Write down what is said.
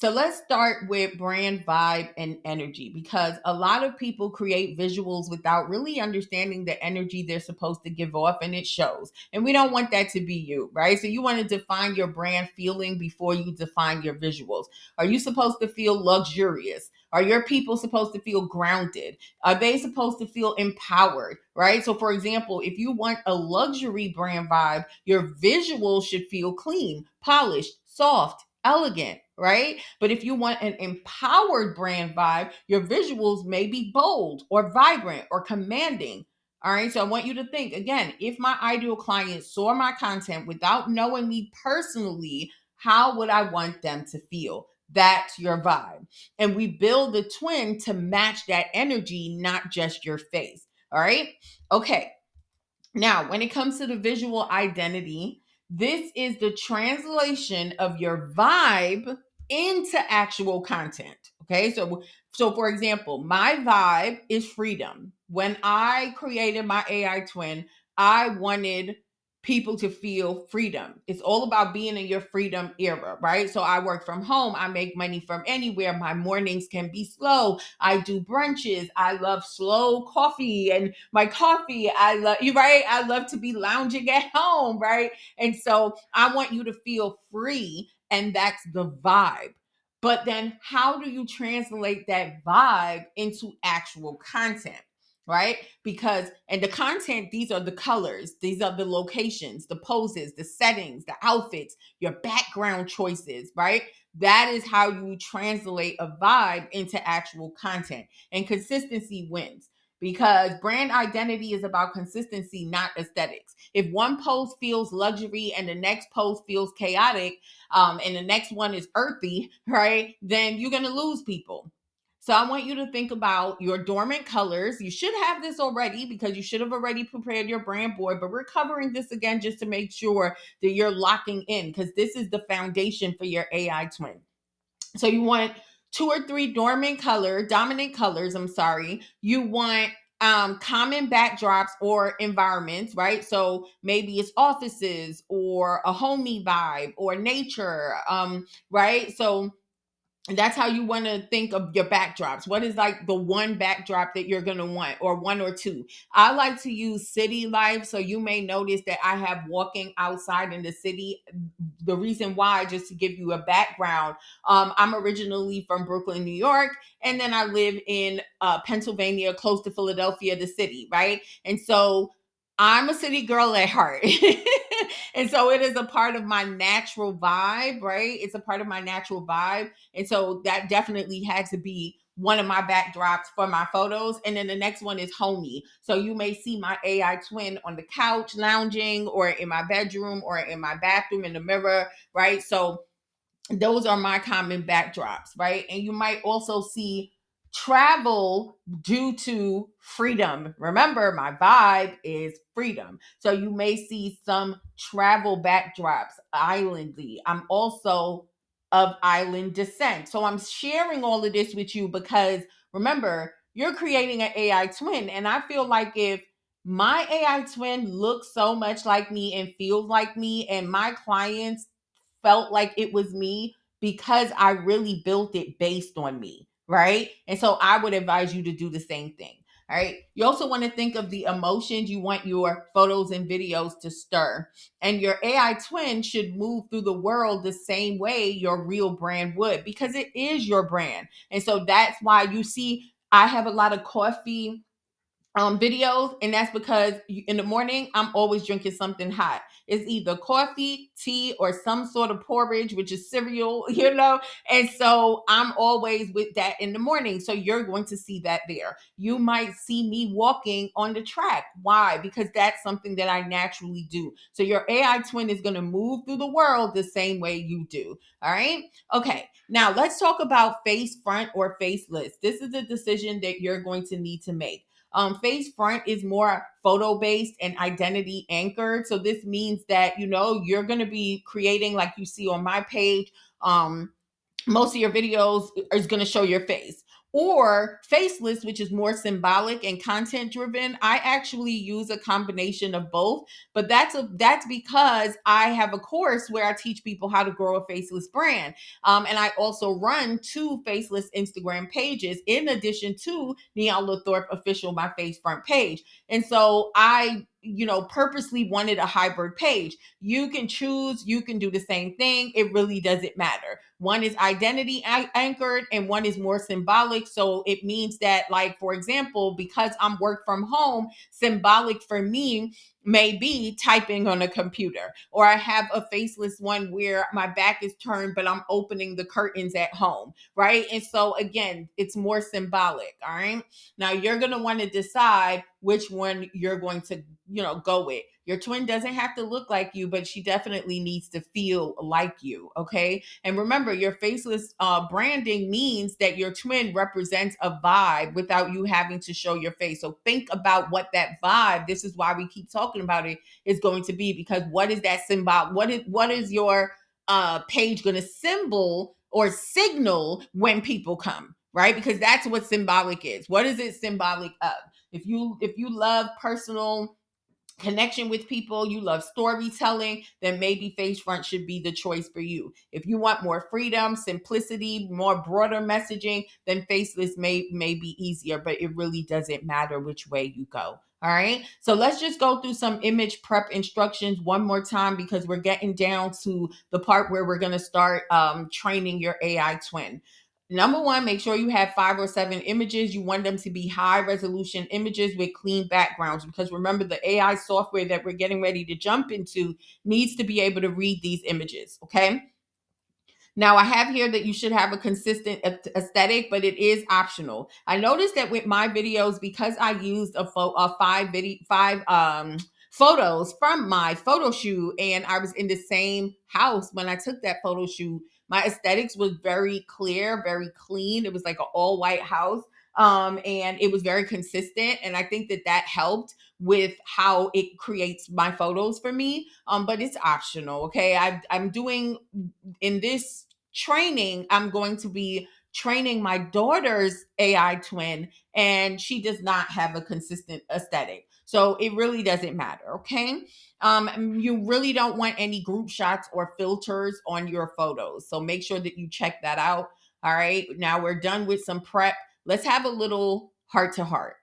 So let's start with brand vibe and energy because a lot of people create visuals without really understanding the energy they're supposed to give off, and it shows. And we don't want that to be you, right? So you want to define your brand feeling before you define your visuals. Are you supposed to feel luxurious? Are your people supposed to feel grounded? Are they supposed to feel empowered, right? So, for example, if you want a luxury brand vibe, your visuals should feel clean, polished, soft, elegant, right? But if you want an empowered brand vibe, your visuals may be bold or vibrant or commanding. All right. So I want you to think again, if my ideal client saw my content without knowing me personally, how would I want them to feel? That's your vibe. And we build the twin to match that energy, not just your face. All right. Okay. Now, when it comes to the visual identity, this is the translation of your vibe into actual content. Okay, so for example, my vibe is freedom. When I created my AI twin, I wanted people to feel freedom. It's all about being in your freedom era, right? So I work from home, I make money from anywhere. My mornings can be slow. I do brunches. I love slow coffee and my coffee. I love you, right? I love to be lounging at home, right? And so I want you to feel free, and that's the vibe. But then how do you translate that vibe into actual content? Right? Because, and the content, these are the colors, these are the locations, the poses, the settings, the outfits, your background choices, right? That is how you translate a vibe into actual content. And consistency wins because brand identity is about consistency, not aesthetics. If one post feels luxury and the next post feels chaotic, and the next one is earthy, right? Then you're going to lose people. So I want you to think about your dormant colors. You should have this already because you should have already prepared your brand board, but we're covering this again just to make sure that you're locking in because this is the foundation for your AI twin. So you want two or three dominant colors, I'm sorry. You want common backdrops or environments, right? So maybe it's offices or a homey vibe or nature, right? So that's how you want to think of your backdrops. What is like the one backdrop that you're going to want, or one or two? I like to use city life. So you may notice that I have walking outside in the city. The reason why, just to give you a background, I'm originally from Brooklyn, New York, and then I live in Pennsylvania, close to Philadelphia, the city, right? And so I'm a city girl at heart. And so it is a part of my natural vibe, right? It's a part of my natural vibe. And so that definitely had to be one of my backdrops for my photos. And then the next one is homey. So you may see my AI twin on the couch lounging, or in my bedroom, or in my bathroom in the mirror, right? So those are my common backdrops, right? And you might also see travel due to freedom. Remember, my vibe is freedom. So you may see some travel backdrops, islandly. I'm also of island descent. So I'm sharing all of this with you because remember, you're creating an AI twin. And I feel like if my AI twin looks so much like me and feels like me, and my clients felt like it was me, because I really built it based on me, right? And so I would advise you to do the same thing. All right. You also want to think of the emotions you want your photos and videos to stir. And your AI twin should move through the world the same way your real brand would, because it is your brand. And so that's why you see I have a lot of coffee videos, and that's because in the morning I'm always drinking something hot. It's either coffee, tea, or some sort of porridge, which is cereal, and so I'm always with that in the morning. So you're going to see that there. You might see me walking on the track. Why? Because that's something that I naturally do. So your AI twin is going to move through the world the same way you do. All right. Okay, now let's talk about face front or faceless. This is a decision that you're going to need to make. Face front is more photo based and identity anchored. So this means that, you're going to be creating, like you see on my page, most of your videos is going to show your face. or faceless, which is more symbolic and content driven. I actually use a combination of both, but that's because I have a course where I teach people how to grow a faceless brand. And I also run two faceless Instagram pages in addition to Neala Thorpe Official, my face front page. And so I, purposely wanted a hybrid page. You can choose, you can do the same thing. It really doesn't matter. One is identity anchored and one is more symbolic. So it means that, like, for example, because I'm work from home, symbolic for me may be typing on a computer, or I have a faceless one where my back is turned, but I'm opening the curtains at home, right? And so again, it's more symbolic. All right. Now you're going to want to decide which one you're going to, go with. Your twin doesn't have to look like you, but she definitely needs to feel like you. Okay. And remember, your faceless branding means that your twin represents a vibe without you having to show your face. So think about what that vibe, this is why we keep talking about it, is going to be, because what is that symbol? What is your page going to symbol or signal when people come? Right? Because that's what symbolic is. What is it symbolic of? If you love personal connection with people, you love storytelling, then maybe face front should be the choice for you. If you want more freedom, simplicity, more broader messaging, then faceless may be easier, but it really doesn't matter which way you go. All right. So let's just go through some image prep instructions one more time, because we're getting down to the part where we're going to start training your AI twin. Number one, make sure you have 5 or 7 images. You want them to be high resolution images with clean backgrounds, because remember, the AI software that we're getting ready to jump into needs to be able to read these images. Okay. Now, I have here that you should have a consistent aesthetic, but it is optional. I noticed that with my videos, because I used five photos from my photo shoot, and I was in the same house when I took that photo shoot, my aesthetics was very clear, very clean. It was like an all white house. And it was very consistent. And I think that helped with how it creates my photos for me. But it's optional. Okay. I'm doing in this training, I'm going to be training my daughter's AI twin, and she does not have a consistent aesthetic. So it really doesn't matter. Okay. You really don't want any group shots or filters on your photos. So make sure that you check that out. All right. Now we're done with some prep. Let's have a little heart to heart.